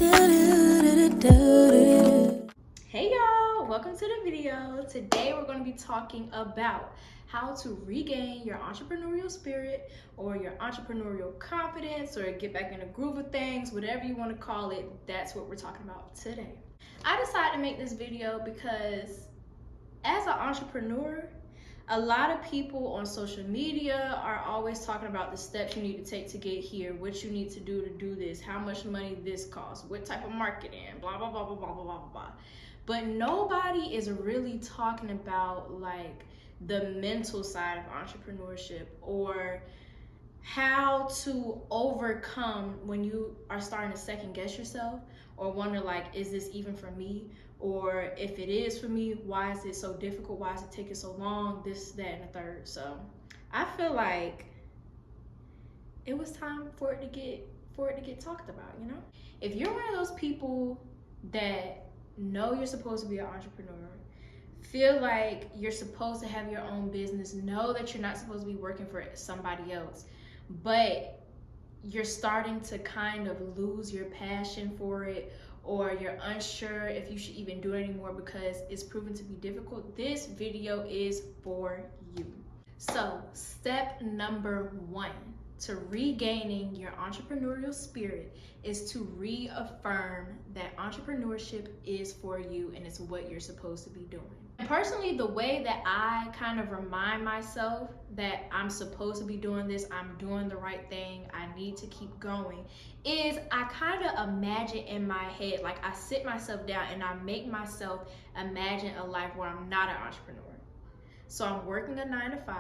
Hey y'all, welcome to the video. Today we're going to be talking about how to regain your entrepreneurial spirit or your entrepreneurial confidence or get back in the groove of things, whatever you want to call it. That's what we're talking about today. I decided to make this video because as an entrepreneur, a lot of people on social media are always talking about the steps you need to take to get here, what you need to do this, how much money this costs, what type of marketing, blah, blah, blah, blah, blah, blah, blah, blah. But nobody is really talking about like the mental side of entrepreneurship or how to overcome when you are starting to second guess yourself or wonder like, is this even for me? Or if it is for me, why is it so difficult? Why is it taking so long? This, that, and the third. So I feel like it was time for it to get talked about, you know? If you're one of those people that know you're supposed to be an entrepreneur, feel like you're supposed to have your own business, know that you're not supposed to be working for somebody else, but you're starting to kind of lose your passion for it, or you're unsure if you should even do it anymore because it's proven to be difficult, this video is for you. So step number one to regaining your entrepreneurial spirit is to reaffirm that entrepreneurship is for you and it's what you're supposed to be doing. And personally, the way that I kind of remind myself that I'm supposed to be doing this, I'm doing the right thing, I need to keep going, is I kind of imagine in my head, like I sit myself down and I make myself imagine a life where I'm not an entrepreneur. So I'm working a 9-to-5,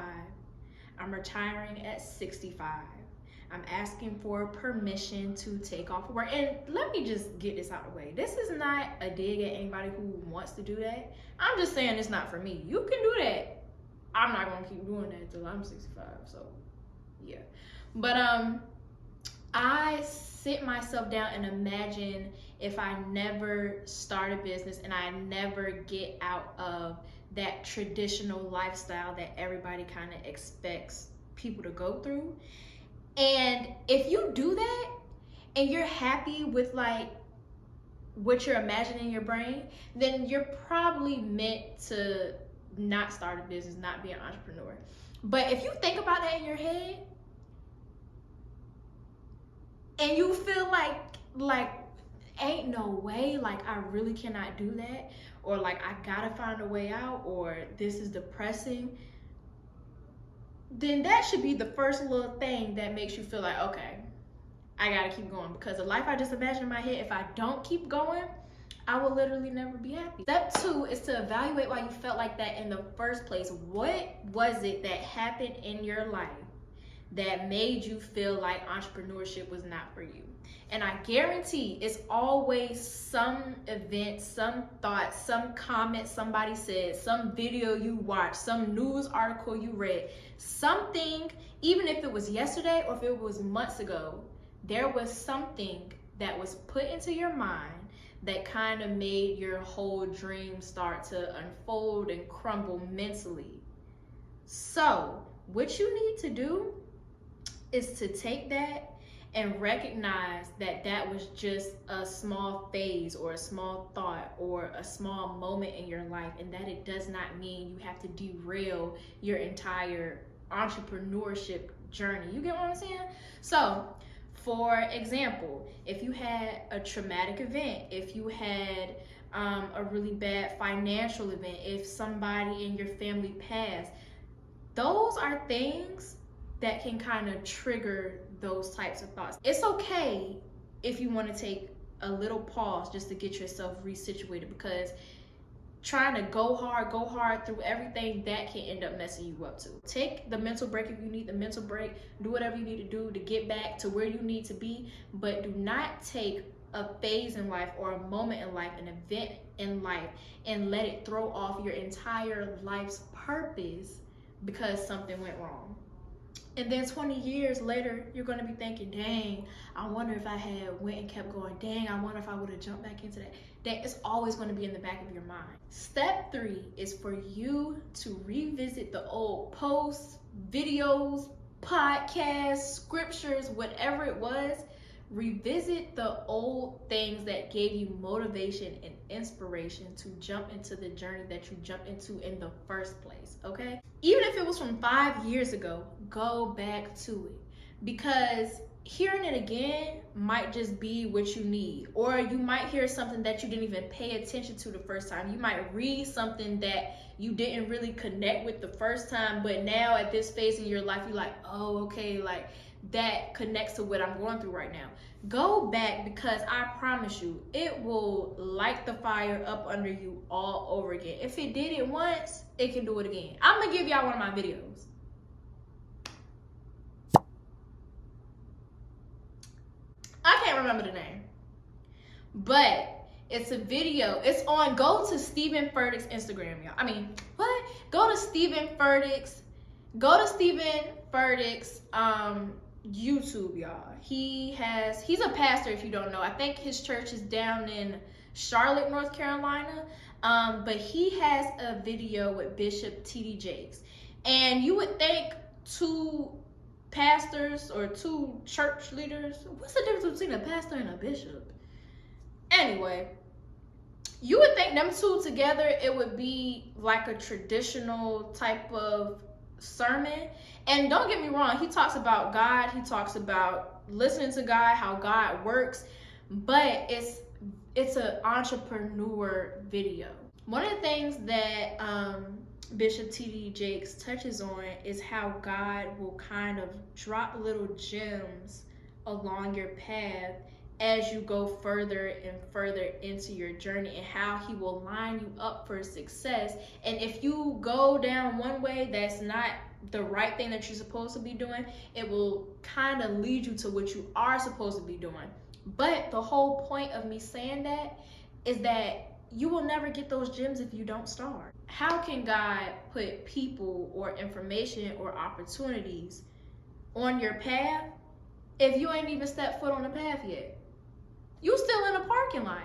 I'm retiring at 65. I'm asking for permission to take off work. And let me just get this out of the way. This is not a dig at anybody who wants to do that. I'm just saying it's not for me. You can do that. I'm not gonna keep doing that until I'm 65, so yeah. But I sit myself down and imagine if I never start a business and I never get out of that traditional lifestyle that everybody kind of expects people to go through. And if you do that and you're happy with like what you're imagining in your brain, then you're probably meant to not start a business, not be an entrepreneur. But if you think about that in your head and you feel like ain't no way, like I really cannot do that, or like I gotta find a way out, or this is depressing, then that should be the first little thing that makes you feel like, okay, I gotta keep going, because the life I just imagined in my head, if I don't keep going, I will literally never be happy. Step two is to evaluate why you felt like that in the first place. What was it that happened in your life that made you feel like entrepreneurship was not for you? And I guarantee it's always some event, some thought, some comment somebody said, some video you watched, some news article you read, something, even if it was yesterday or if it was months ago, there was something that was put into your mind that kind of made your whole dream start to unfold and crumble mentally. So what you need to do is to take that and recognize that that was just a small phase or a small thought or a small moment in your life, and that it does not mean you have to derail your entire entrepreneurship journey. You get what I'm saying? So for example, if you had a traumatic event, if you had a really bad financial event, if somebody in your family passed, those are things that can kind of trigger those types of thoughts. It's okay if you want to take a little pause just to get yourself resituated, because trying to go hard through everything, that can end up messing you up too. Take the mental break if you need the mental break. Do whatever you need to do to get back to where you need to be, but do not take a phase in life or a moment in life, an event in life, and let it throw off your entire life's purpose because something went wrong. And then 20 years later, you're going to be thinking, dang, I wonder if I had went and kept going. Dang, I wonder if I would have jumped back into that. That is always going to be in the back of your mind. Step 3 is for you to revisit the old posts, videos, podcasts, scriptures, whatever it was. Revisit the old things that gave you motivation and inspiration to jump into the journey that you jumped into in the first place, okay? Even if it was from 5 years ago, go back to it, because hearing it again might just be what you need, or you might hear something that you didn't even pay attention to the first time. You might read something that you didn't really connect with the first time, but now at this phase in your life, you're like, oh, okay, like that connects to what I'm going through right now. Go back, because I promise you, it will light the fire up under you all over again. If it did it once, it can do it again. I'm gonna give y'all one of my videos. I can't remember the name, but it's a video. It's on, go to Stephen Furtick's Instagram, y'all. I mean, what? Go to Stephen Furtick's YouTube, y'all. He's a pastor, if you don't know. I think his church is down in Charlotte, North Carolina. But he has a video with Bishop T.D. Jakes. And you would think two pastors or two church leaders, what's the difference between a pastor and a bishop? Anyway, you would think them two together, it would be like a traditional type of sermon. And don't get me wrong, he talks about God, he talks about listening to God, how God works, but it's an entrepreneur video. One of the things that Bishop T.D. Jakes touches on is how God will kind of drop little gems along your path as you go further and further into your journey, and how he will line you up for success. And if you go down one way that's not the right thing that you're supposed to be doing, it will kind of lead you to what you are supposed to be doing. But the whole point of me saying that is that you will never get those gems if you don't start. How can God put people or information or opportunities on your path if you ain't even stepped foot on the path yet? You still in a parking lot.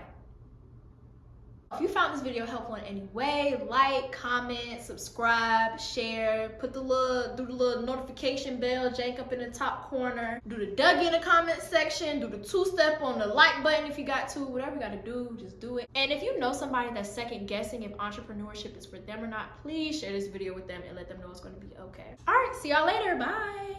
If you found this video helpful in any way, like, comment, subscribe, share, do the little notification bell jank up in the top corner, do the Doug in the comment section, do the 2-step on the like button if you got to, whatever you gotta do, just do it. And if you know somebody that's second guessing if entrepreneurship is for them or not, please share this video with them and let them know it's gonna be okay. All right, see y'all later, bye.